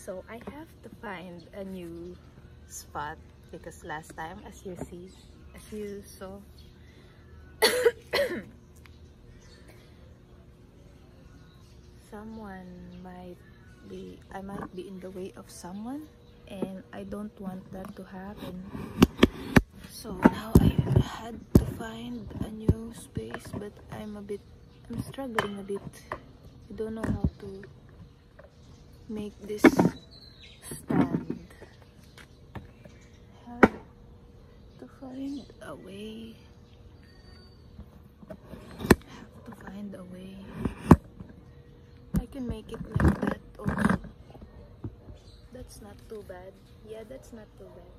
So I have to find a new spot because last time, as you saw, I might be in the way of someone, and I don't want that to happen. So now I had to find a new space, but I'm struggling a bit. I don't know how to make this stand. Have to find a way. I can make it like that also. That's not too bad. Yeah, that's not too bad.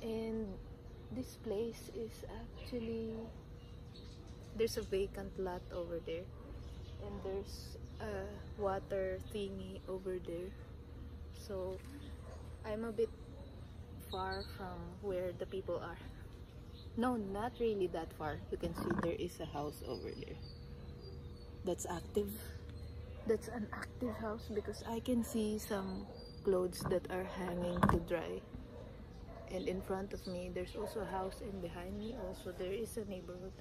And this place is actually, there's a vacant lot over there, and there's a water thingy over there. So I'm a bit far from where the people are. No, not really that far. You can see there is a house over there that's active. That's an active house because I can see some clothes that are hanging to dry. And in front of me there's also a house, and behind me also there is a neighborhood.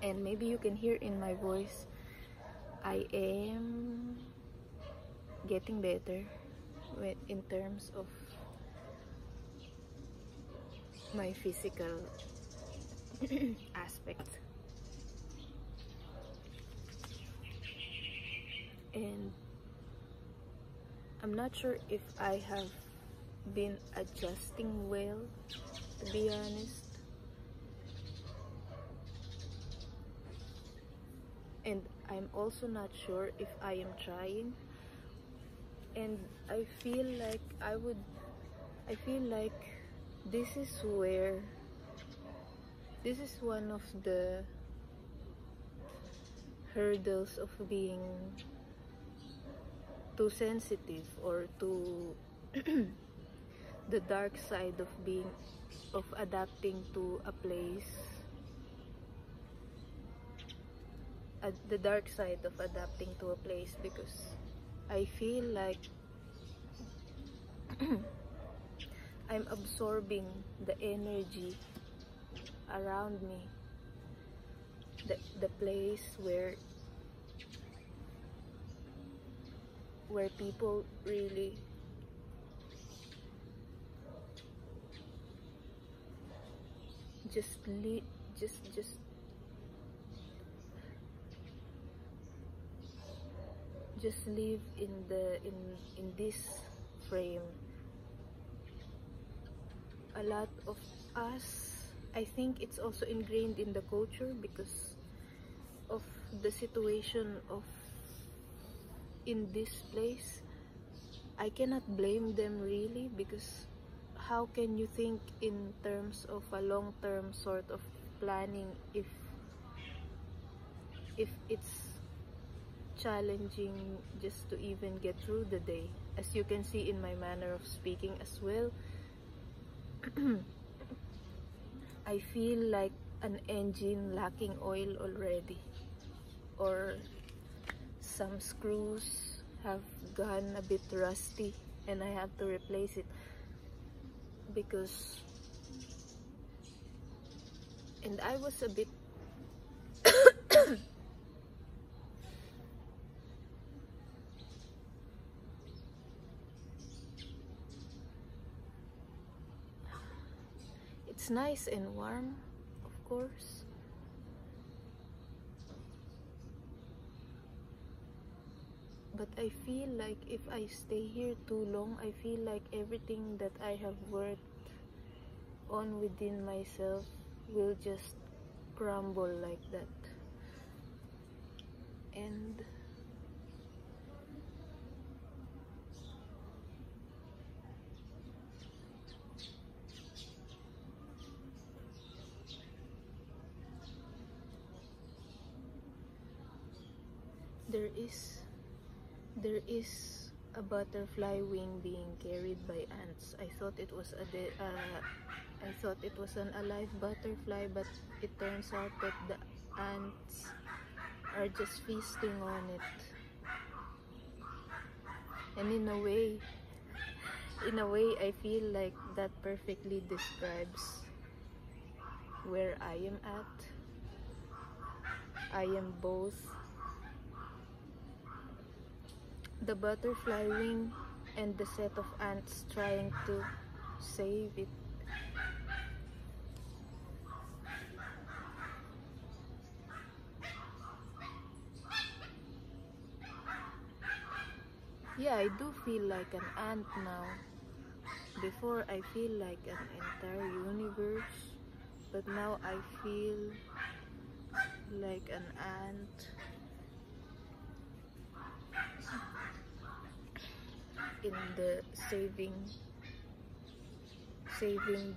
And maybe you can hear in my voice, I am getting better in terms of my physical aspect. And I'm not sure if I have been adjusting well, to be honest. And I'm also not sure if I am trying. And I feel like this is one of the hurdles of being too sensitive, or to the dark side of adapting to a place, the dark side of adapting to a place, because I feel like I'm absorbing the energy around me, the place where people really just live in this frame. A lot of us, I think it's also ingrained in the culture because of the situation of in this place. I cannot blame them really, because how can you think in terms of a long-term sort of planning if it's challenging just to even get through the day? As you can see in my manner of speaking as well, I feel like an engine lacking oil already, or some screws have gone a bit rusty and I have to replace it, because and I was a bit it's nice and warm, of course, but I feel like if I stay here too long, I feel like everything that I have worked on within myself will just crumble like that. And there is a butterfly wing being carried by ants. I thought it was an alive butterfly, but it turns out that the ants are just feasting on it. And in a way, I feel like that perfectly describes where I am at. I am both the butterfly wing and the set of ants trying to save it. Yeah, I do feel like an ant now. Before I feel like an entire universe, but now I feel like an ant in the saving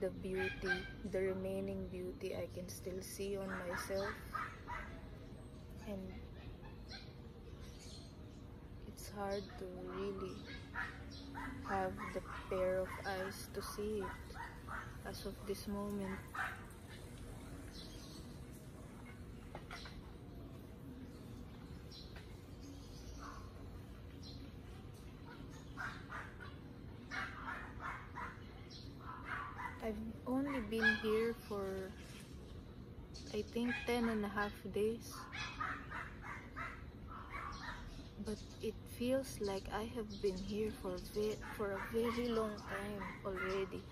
the beauty, the remaining beauty I can still see on myself. And it's hard to really have the pair of eyes to see it as of this moment. I've only been here for I think 10.5 days, but it feels like I have been here for a very long time already.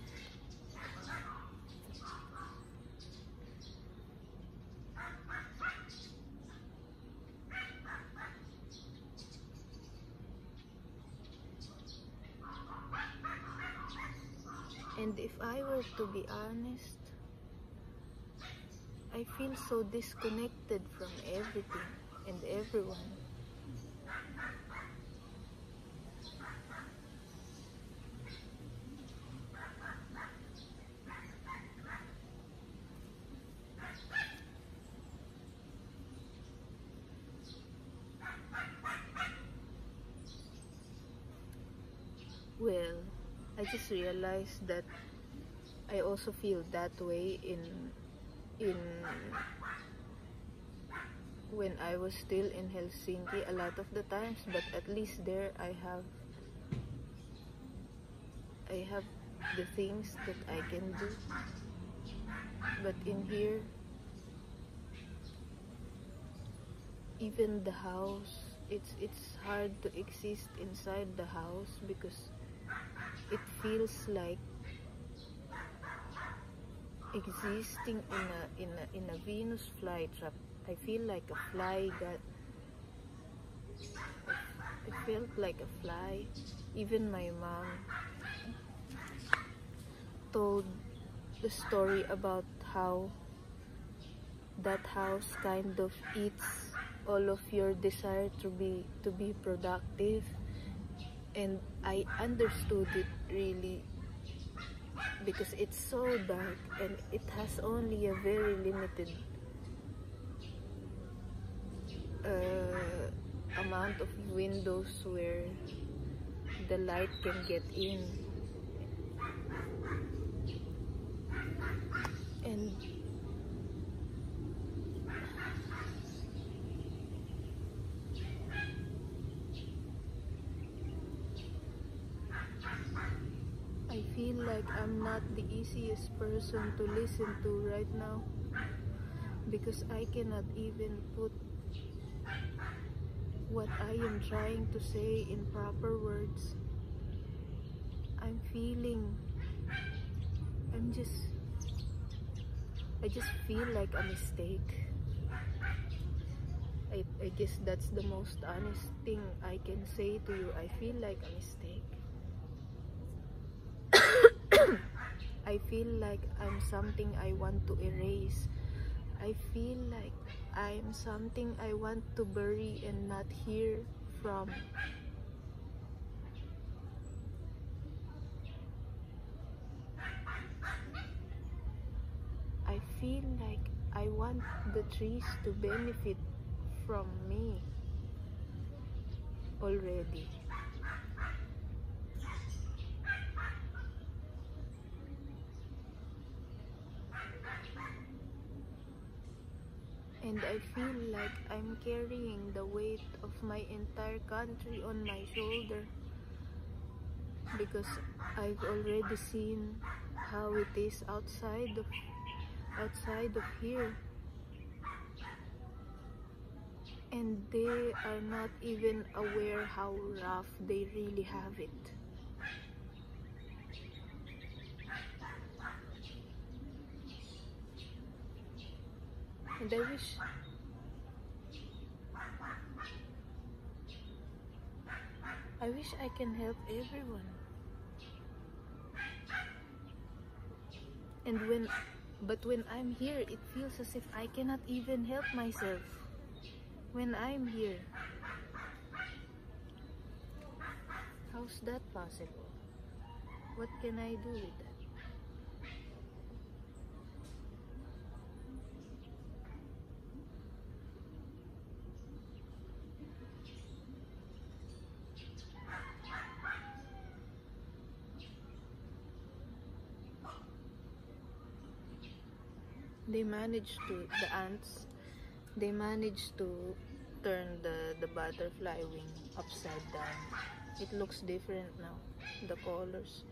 And if I were to be honest, I feel so disconnected from everything and everyone. Well, I just realized that I also feel that way in when I was still in Helsinki a lot of the times, but at least there I have the things that I can do. But in here, even the house, it's hard to exist inside the house because it feels like existing in a Venus flytrap. I feel like a fly that I felt like a fly. Even my mom told the story about how that house kind of eats all of your desire to be productive, and I understood it really because it's so dark and it has only a very limited amount of windows where the light can get in. And I feel like I'm not the easiest person to listen to right now because I cannot even put what I am trying to say in proper words. I just feel like a mistake. I guess that's the most honest thing I can say to you. I feel like a mistake. I feel like I'm something I want to erase. I feel like I'm something I want to bury and not hear from. I feel like I want the trees to benefit from me already. And I feel like I'm carrying the weight of my entire country on my shoulder. because I've already seen how it is outside of here, and they are not even aware how rough they really have it. And I wish I can help everyone. But when I'm here, it feels as if I cannot even help myself. When I'm here, how's that possible? What can I do with that? The ants, they managed to turn the butterfly wing upside down. It looks different now, the colors.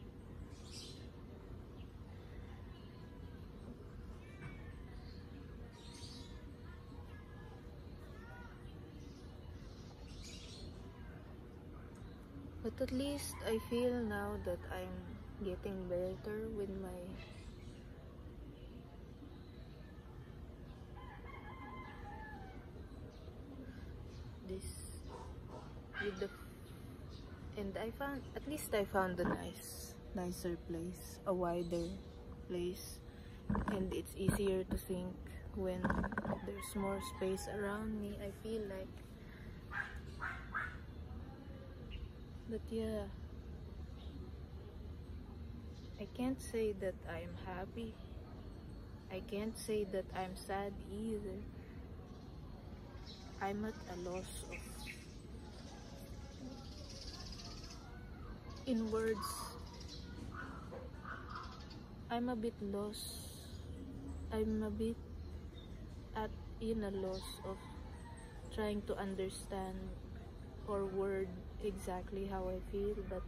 But at least I feel now that I'm getting better with the and I found a nicer place, a wider place, and it's easier to think when there's more space around me. I feel like, but yeah, I can't say that I'm happy. I can't say that I'm sad either. I'm at a loss of in words. I'm a bit lost. I'm a bit in a loss of trying to understand or word exactly how I feel, but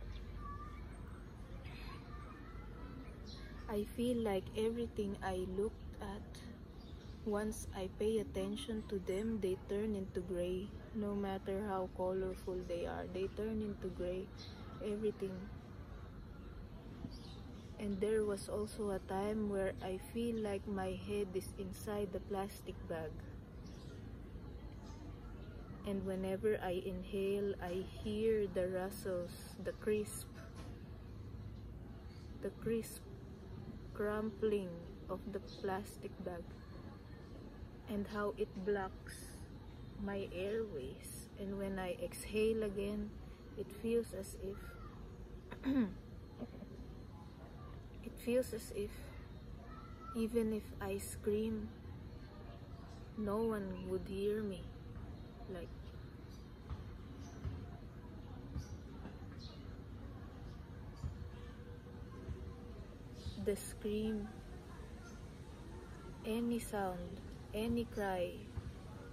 I feel like everything I looked at, once I pay attention to them, they turn into gray. No matter how colorful they are, they turn into gray. Everything. And there was also a time where I feel like my head is inside the plastic bag. And whenever I inhale, I hear the rustles, the crisp crumpling of the plastic bag, and how it blocks my airways. And when I exhale again, it feels as if even if I scream, no one would hear me. Like, the scream, any sound, any cry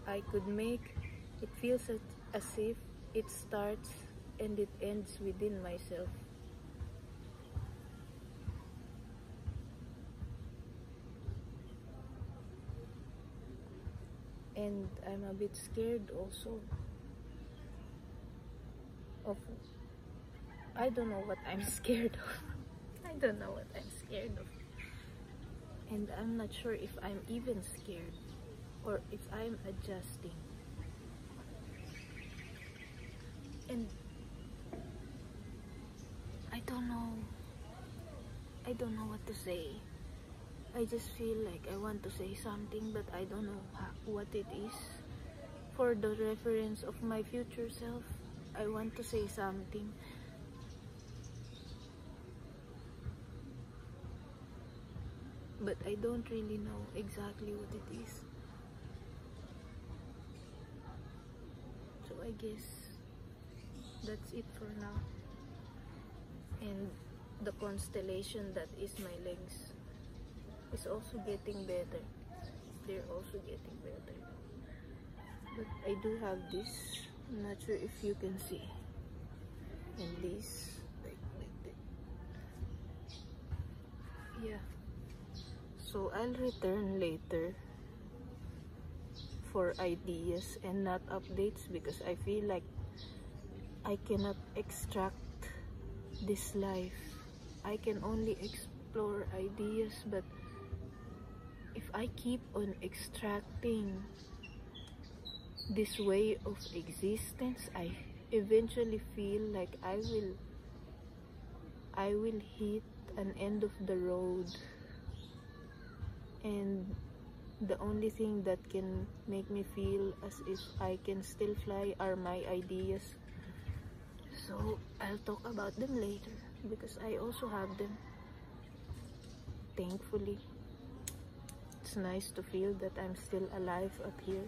I could make, it feels as if it starts and it ends within myself. And I'm a bit scared also of, I don't know what I'm scared of. I don't know what I'm scared of. And I'm not sure if I'm even scared or if I'm adjusting. And I don't know what to say. I just feel like I want to say something, but I don't know what it is. For the reference of my future self, I want to say something. But I don't really know exactly what it is. So I guess that's it for now. And the constellation that is my legs is also getting better. They're also getting better. But I do have this. I'm not sure if you can see. And this, like this. Yeah. So I'll return later for ideas and not updates, because I feel like I cannot extract this life. I can only explore ideas, but if I keep on extracting this way of existence, I eventually feel like I will hit an end of the road, and the only thing that can make me feel as if I can still fly are my ideas. So I'll talk about them later, because I also have them. Thankfully, it's nice to feel that I'm still alive up here.